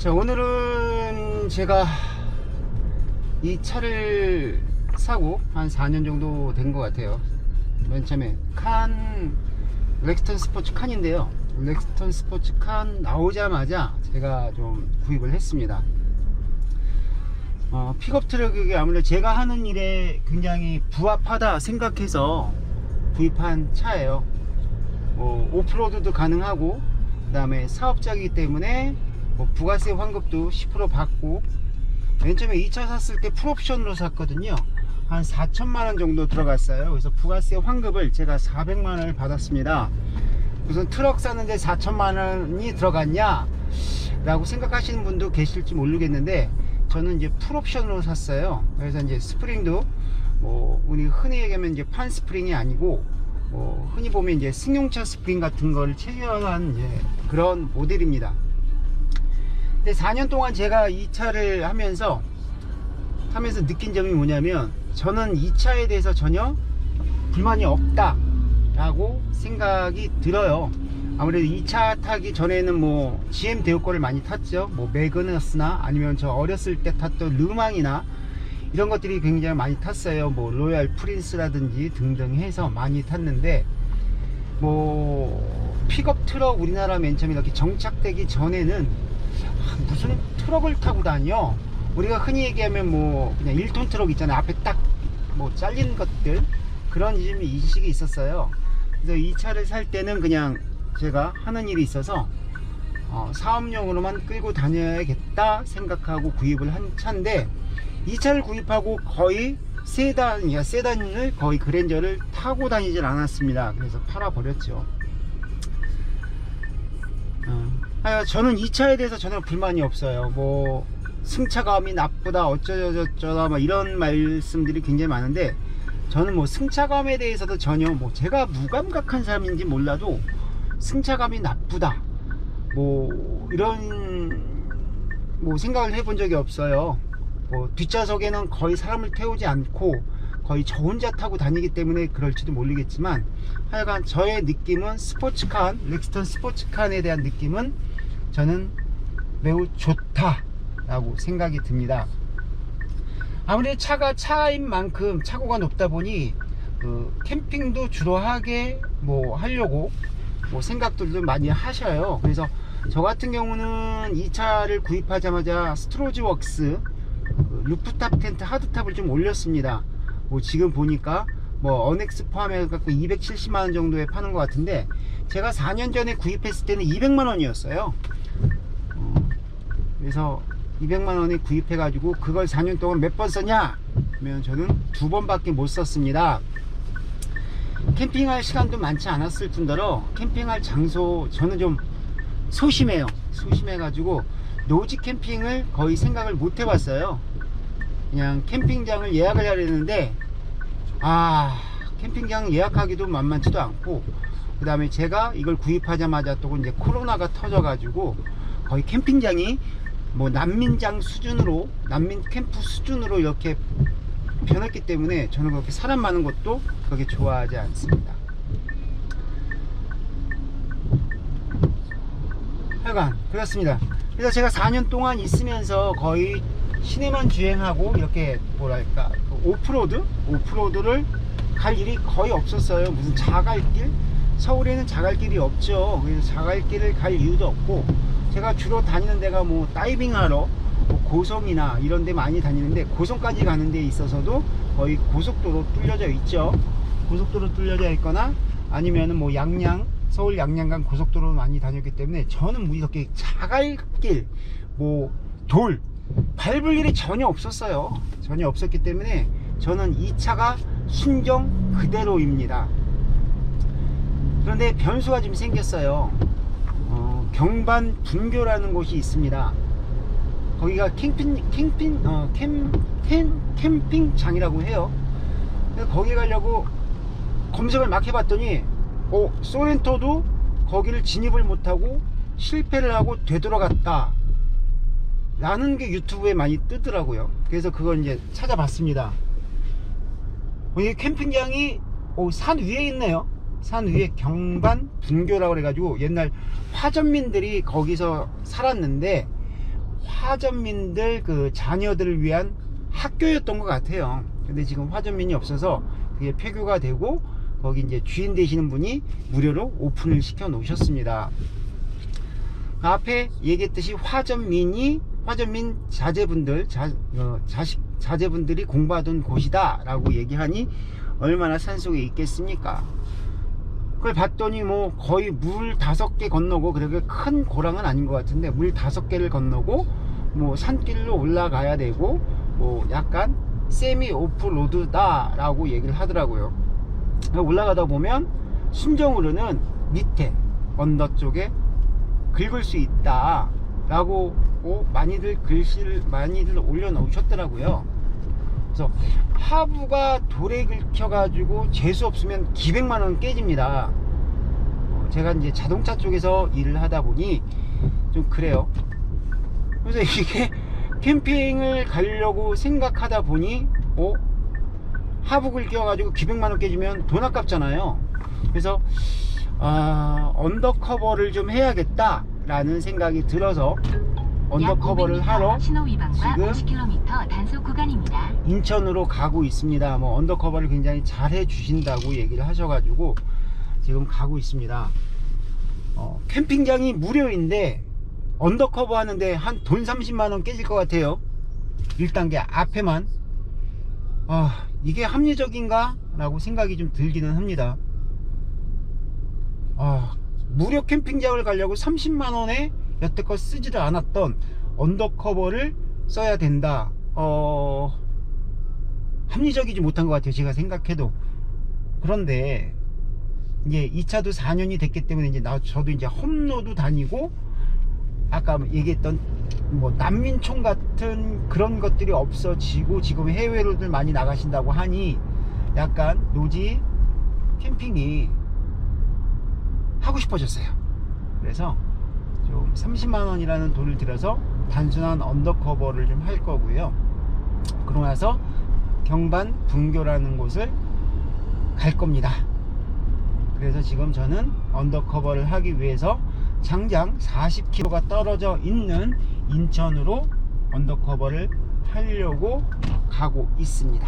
자, 오늘은 제가 이 차를 사고 한 4년 정도 된 것 같아요. 맨 처음에 렉스턴 스포츠 칸인데요. 렉스턴 스포츠 칸 나오자마자 제가 좀 구입을 했습니다. 픽업 트럭이 아무래도 제가 하는 일에 굉장히 부합하다 생각해서 구입한 차예요. 오프로드도 가능하고, 그 다음에 사업자이기 때문에 부가세 환급도 10% 받고, 맨 처음에 이 차 샀을 때 풀옵션으로 샀거든요. 한 4천만원 정도 들어갔어요. 그래서 부가세 환급을 제가 400만원을 받았습니다. 무슨 트럭 사는데 4천만원이 들어갔냐 라고 생각하시는 분도 계실지 모르겠는데, 저는 이제 풀옵션으로 샀어요. 그래서 이제 스프링도 우리 흔히 얘기하면 이제 판 스프링이 아니고, 흔히 보면 이제 승용차 스프링 같은 걸 체결한 이제 그런 모델입니다. 근데 4년 동안 제가 이 차를 하면서 느낀 점이 뭐냐면, 저는 이 차에 대해서 전혀 불만이 없다 라고 생각이 들어요. 아무래도 이 차 타기 전에는 GM 대우 거를 많이 탔죠. 매그너스나 아니면 저 어렸을 때 탔던 르망이나 이런 것들이 굉장히 많이 tas어요. 로얄 프린스라든지 등등 해서 많이 탔는데, 픽업 트럭 우리나라 맨 처음에 이렇게 정착되기 전에는 무슨 트럭을 타고 다녀, 우리가 흔히 얘기하면 그냥 1톤 트럭 있잖아요. 앞에 딱 잘린 것들, 그런 인식이 있었어요. 그래서 이 차를 살 때는 그냥 제가 하는 일이 있어서 사업용으로만 끌고 다녀야겠다 생각하고 구입을 한 차인데, 이 차를 구입하고 거의 세단을 거의 그랜저를 타고 다니질 않았습니다. 그래서 팔아버렸죠. 저는 이 차에 대해서 전혀 불만이 없어요. 승차감이 나쁘다 어쩌저쩌다 이런 말씀들이 굉장히 많은데, 저는 승차감에 대해서도 전혀 제가 무감각한 사람인지 몰라도 승차감이 나쁘다 이런 생각을 해본 적이 없어요. 뒷좌석에는 거의 사람을 태우지 않고 거의 저 혼자 타고 다니기 때문에 그럴지도 모르겠지만, 하여간 저의 느낌은 렉스턴 스포츠칸에 대한 느낌은 저는 매우 좋다 라고 생각이 듭니다. 아무래도 차가 차인 만큼 차고가 높다 보니 캠핑도 주로 하려고 생각들도 많이 하셔요. 그래서 저 같은 경우는 이 차를 구입하자마자 스트로즈웍스 루프탑 텐트 하드탑을 좀 올렸습니다. 지금 보니까 어넥스 포함해 갖고 270만원 정도에 파는 것 같은데, 제가 4년 전에 구입했을 때는 200만원이었어요 그래서 200만원에 구입해 가지고 그걸 4년 동안 몇 번 썼냐 하면 저는 2번밖에 못 썼습니다. 캠핑할 시간도 많지 않았을 뿐더러 캠핑할 장소, 저는 좀 소심해 가지고 노지 캠핑을 거의 생각을 못 해봤어요. 그냥 캠핑장을 예약을 해야 되는데, 캠핑장 예약하기도 만만치도 않고, 그 다음에 제가 이걸 구입하자마자 또 이제 코로나가 터져 가지고 거의 캠핑장이 난민장 수준으로, 난민 캠프 수준으로 이렇게 변했기 때문에 저는 그렇게 사람 많은 곳도 그렇게 좋아하지 않습니다. 하여간 그렇습니다. 그래서 제가 4년 동안 있으면서 거의 시내만 주행하고 이렇게 오프로드를 갈 일이 거의 없었어요. 무슨 자갈길, 서울에는 자갈길이 없죠. 그래서 자갈길을 갈 이유도 없고, 제가 주로 다니는 데가 다이빙하러 고성이나 이런 데 많이 다니는데, 고성까지 가는 데 있어서도 거의 고속도로 뚫려져 있죠. 고속도로 뚫려져 있거나 아니면은 서울 양양간 고속도로 많이 다녔기 때문에, 저는 이렇게 자갈길 돌 밟을 일이 전혀 없었어요. 전혀 없었기 때문에 저는 이 차가 순정 그대로입니다. 그런데 변수가 좀 생겼어요. 경반 분교라는 곳이 있습니다. 거기가 캠핑장이라고 해요. 그래서 거기 가려고 검색을 막 해봤더니 소렌토도 거기를 진입을 못하고 실패를 하고 되돌아갔다 라는 게 유튜브에 많이 뜨더라고요. 그래서 그걸 이제 찾아봤습니다. 이 캠핑장이 산 위에 있네요. 산 위에 경반 분교라고 그래가지고 옛날 화전민들이 거기서 살았는데, 화전민들 그 자녀들을 위한 학교였던 것 같아요. 근데 지금 화전민이 없어서 그게 폐교가 되고 거기 이제 주인 되시는 분이 무료로 오픈을 시켜 놓으셨습니다. 앞에 얘기했듯이 화전민 자제분들 자제분들이 공부하던 곳이다 라고 얘기하니 얼마나 산속에 있겠습니까. 그걸 봤더니 뭐 거의 물 5개 건너고, 그렇게 큰 고랑은 아닌 것 같은데 물 5개를 건너고 뭐 산길로 올라가야 되고 뭐 약간 세미 오프로드다 라고 얘기를 하더라고요. 올라가다 보면 순정으로는 밑에 언덕 쪽에 긁을 수 있다 라고 많이들 글씨를 많이들 올려놓으셨더라고요. 그래서 하부가 돌에 긁혀 가지고 재수 없으면 기백만원 깨집니다. 제가 이제 자동차 쪽에서 일을 하다 보니 좀 그래요. 그래서 이게 캠핑을 가려고 생각하다 보니 하부 긁혀 가지고 기백만원 깨지면 돈 아깝잖아요. 그래서 언더커버를 좀 해야겠다 라는 생각이 들어서 언더커버를 하러 지금 단속 구간입니다. 인천으로 가고 있습니다. 뭐 언더커버를 굉장히 잘 해주신다고 얘기를 하셔가지고 지금 가고 있습니다. 캠핑장이 무료인데 언더커버 하는데 한 돈 30만원 깨질 것 같아요. 1단계 앞에만. 이게 합리적인가? 라고 생각이 좀 들기는 합니다. 무료 캠핑장을 가려고 30만원에 여태껏 쓰지도 않았던 언더커버를 써야 된다. 합리적이지 못한 것 같아요. 제가 생각해도. 그런데 이제 이 차도 4년이 됐기 때문에 이제 저도 이제 험로도 다니고 아까 얘기했던 뭐 난민총 같은 그런 것들이 없어지고 지금 해외로들 많이 나가신다고 하니 약간 노지 캠핑이 하고 싶어졌어요. 그래서 좀 30만원이라는 돈을 들여서 단순한 언더커버를 좀 할 거고요. 그러고 나서 경반 분교라는 곳을 갈 겁니다. 그래서 지금 저는 언더커버를 하기 위해서 장장 40km가 떨어져 있는 인천으로 언더커버를 하려고 가고 있습니다.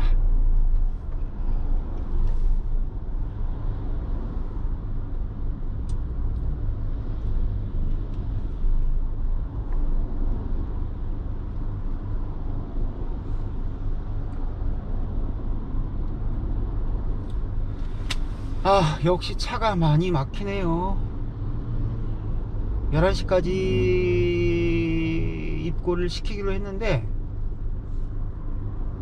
역시 차가 많이 막히네요. 11시까지 입고를 시키기로 했는데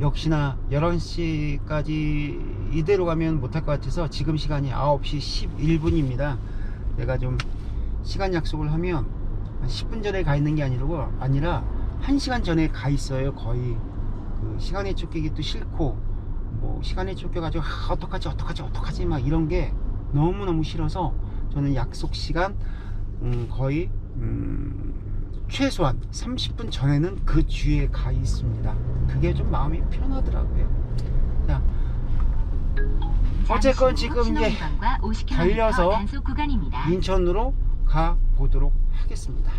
역시나 11시까지 이대로 가면 못할 것 같아서 지금 시간이 9시 11분입니다 내가 좀 시간 약속을 하면 한 10분 전에 가 있는 게 아니라 1시간 전에 가 있어요. 거의 그 시간에 쫓기기도 싫고 뭐 시간에 쫓겨가지고 어떡하지 막 이런 게 너무너무 싫어서 저는 약속 시간 거의 최소한 30분 전에는 그 주위에 가 있습니다. 그게 좀 마음이 편하더라고요. 자, 어쨌건 지금 이제 달려서 인천으로 가 보도록 하겠습니다.